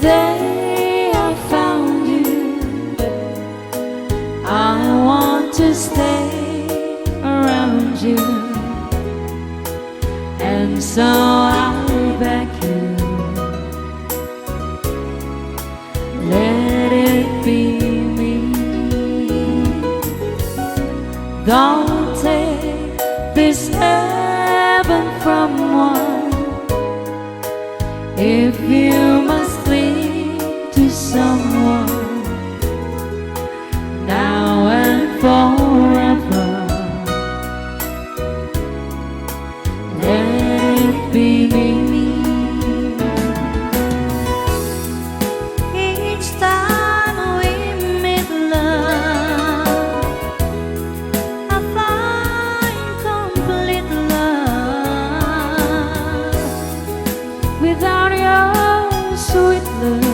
day I found you, I want to stay around you, and so I beg you, let it be me. Don't take this heaven from one. If you must cling to someone now and forever, let it be me. Each time we meet, love, I find complete love. Without your sweet love,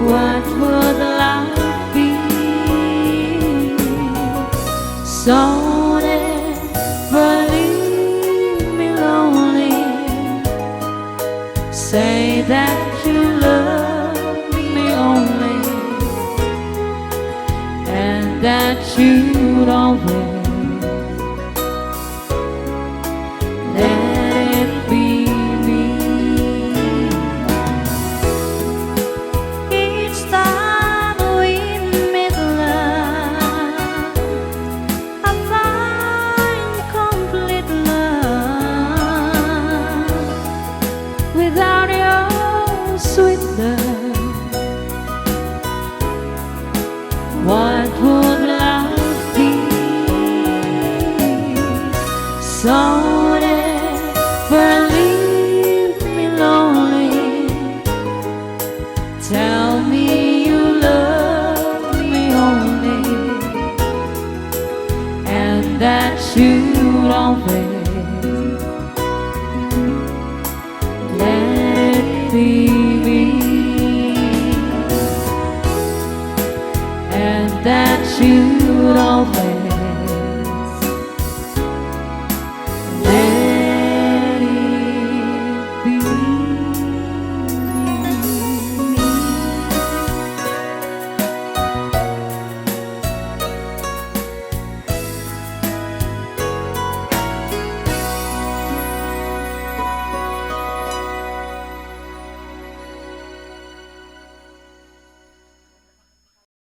what would life be? So never leave me lonely. Say that you love me only, and that you'd always let it be me. Each time we meet, love, I find complete love. Without your sweet love, what would life be? So never leave me lonely. Tell me you love me only, and that you'd always